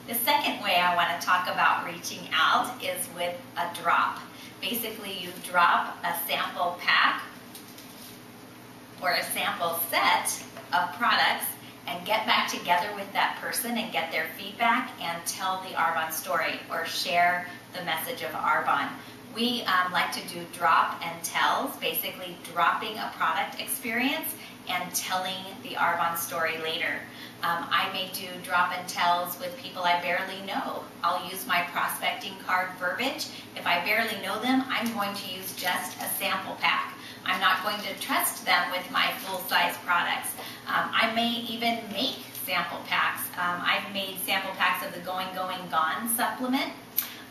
The second way I want to talk about reaching out is with a drop. Basically, you drop a sample pack or a sample set of products and get back together with that person and get their feedback and tell the Arbonne story or share the message of Arbonne. We like to do drop and tells, basically dropping a product experience and telling the Arbonne story later. I may do drop and tells with people I barely know. I'll use my prospecting card verbiage. If I barely know them, I'm going to use just a sample pack. I'm not going to trust them with my full-size products. I may even make sample packs. I've made sample packs of the Going, Going, Gone supplement.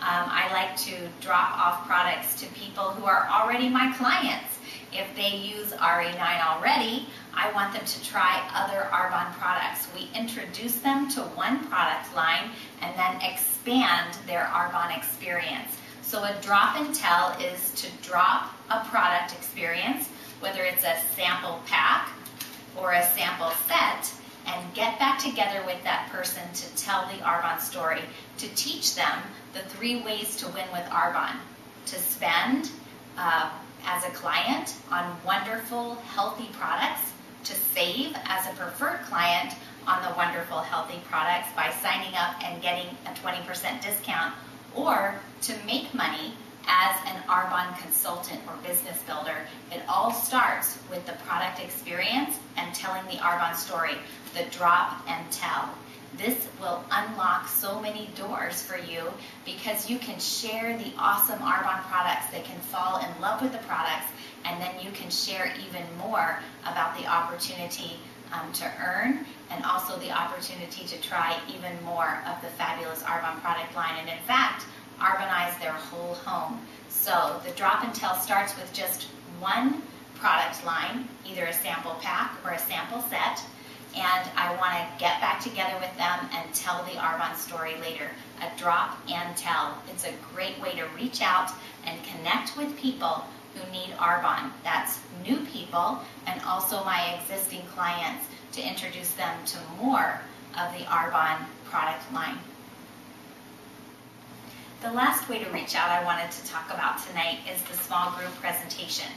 I like to drop off products to people who are already my clients. If they use RE9 already, I want them to try other Arbonne products. We introduce them to one product line and then expand their Arbonne experience. So a drop and tell is to drop a product experience, whether it's a sample pack or a sample set, and get back together with that person to tell the Arbonne story, to teach them the 3 ways to win with Arbonne: to spend as a client on wonderful, healthy products, to save as a preferred client on the wonderful, healthy products by signing up and getting a 20% discount, or to make money as an Arbonne consultant or business builder. It all starts with the product experience and telling the Arbonne story, the drop and tell. This will unlock so many doors for you because you can share the awesome Arbonne products. They can fall in love with the products, and then you can share even more about the opportunity to earn, and also the opportunity to try even more of the fabulous Arbonne product line, and in fact, Arbonnize their whole home. So the drop and tell starts with just one product line, either a sample pack or a sample set, and I want to get back together with them and tell the Arbonne story later. A drop and tell. It's a great way to reach out and connect with people who need Arbonne. That's new people and also my existing clients, to introduce them to more of the Arbonne product line. The last way to reach out I wanted to talk about tonight is the small group presentation.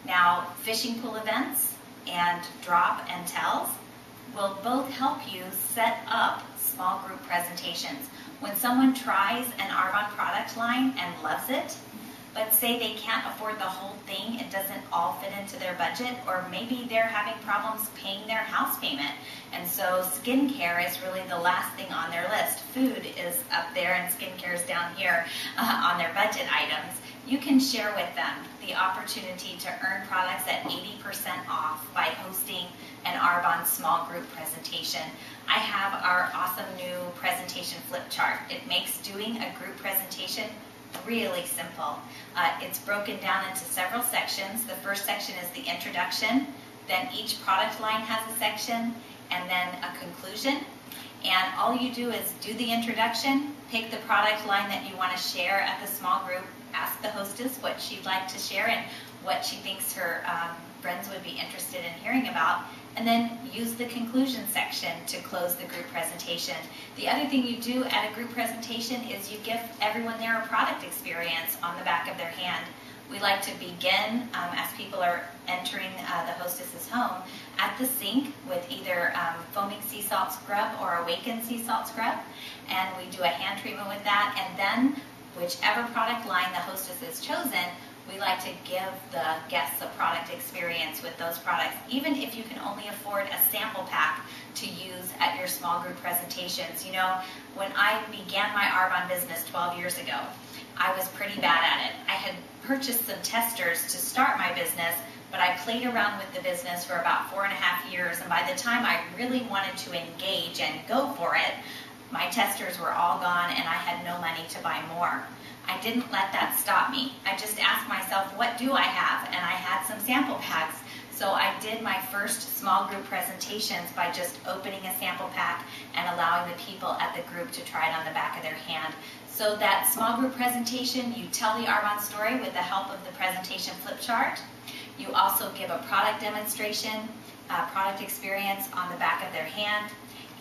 Now, fishing pool events and drop and tells will both help you set up small group presentations. When someone tries an Arbonne product line and loves it, but say they can't afford the whole thing, it doesn't all fit into their budget, or maybe they're having problems paying their house payment, and so skincare is really the last thing on their list. Food is up there and skincare is down here on their budget items. You can share with them the opportunity to earn products at 80% off by hosting an Arbonne small group presentation. I have our awesome new presentation flip chart. It makes doing a group presentation really simple. It's broken down into several sections. The first section is the introduction, then each product line has a section, and then a conclusion. And all you do is do the introduction, pick the product line that you want to share at the small group, ask the hostess what she'd like to share and what she thinks her friends would be interested in hearing about, and then use the conclusion section to close the group presentation. The other thing you do at a group presentation is you give everyone there a product experience on the back of their hand. We like to begin, as people are entering the hostess's home, at the sink with either foaming sea salt scrub or awakened sea salt scrub, and we do a hand treatment with that, and then whichever product line the hostess has chosen, we like to give the guests a product experience with those products, even if you can only afford a sample pack to use at your small group presentations. You know, when I began my Arbonne business 12 years ago, I was pretty bad at it. I had purchased some testers to start my business, but I played around with the business for about 4.5 years, and by the time I really wanted to engage and go for it, my testers were all gone and I had no money to buy more. I didn't let that stop me. I just asked myself, what do I have? And I had some sample packs. So I did my first small group presentations by just opening a sample pack and allowing the people at the group to try it on the back of their hand. So that small group presentation, you tell the Arbonne story with the help of the presentation flip chart. You also give a product demonstration, product experience on the back of their hand.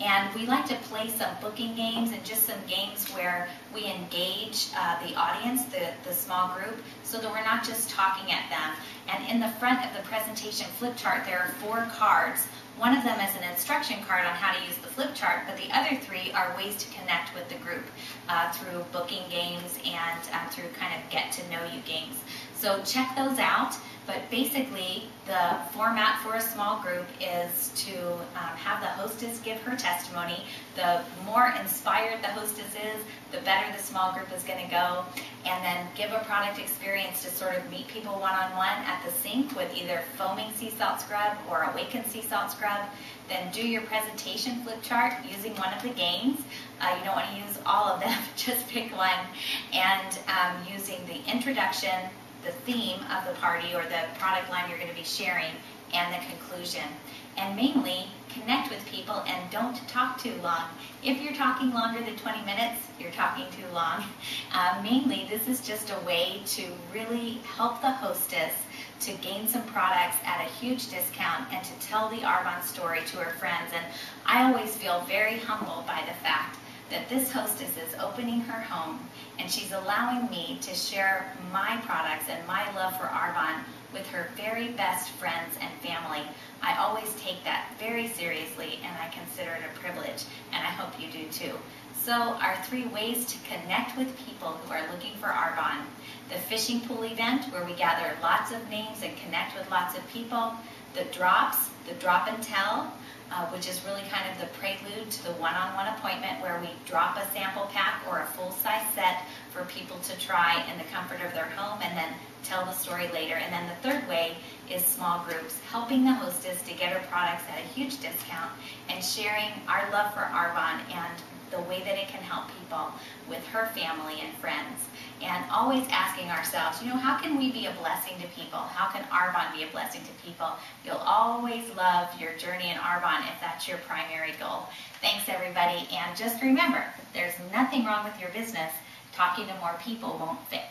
And we like to play some booking games and just some games where we engage the audience, the small group, so that we're not just talking at them. And in the front of the presentation flip chart, there are 4 cards. One of them is an instruction card on how to use the flip chart, but the other 3 are ways to connect with the group through booking games and through kind of get-to-know-you games. So check those out. But basically, the format for a small group is to have the hostess give her testimony. The more inspired the hostess is, the better the small group is going to go. And then give a product experience to sort of meet people one-on-one at the sink with either foaming sea salt scrub or awakened sea salt scrub. Then do your presentation flip chart using one of the games. You don't want to use all of them, just pick one. And using the introduction, the theme of the party or the product line you're going to be sharing, and the conclusion. And mainly, connect with people and don't talk too long. If you're talking longer than 20 minutes, you're talking too long. Mainly, this is just a way to really help the hostess to gain some products at a huge discount and to tell the Arbonne story to her friends. And I always feel very humbled by the fact that this hostess is opening her home and she's allowing me to share my products and my love for Arbonne with her very best friends and family. I always take that very seriously and I consider it a privilege, and I hope you do too. So our 3 ways to connect with people who are looking for Arbonne: the fishing pool event where we gather lots of names and connect with lots of people; the drops, the drop and tell, which is really kind of the prelude to the one-on-one appointment where we drop a sample pack or a full-size set for people to try in the comfort of their home and then tell the story later. And then the 3rd way is small groups, helping the hostess to get her products at a huge discount and sharing our love for Arbonne and the way that it can help people with her family and friends. And always asking ourselves, how can we be a blessing to people? How can Arbonne be a blessing to people? You'll always love your journey in Arbonne if that's your primary goal. Thanks, everybody. And just remember, there's nothing wrong with your business. Talking to more people won't fix.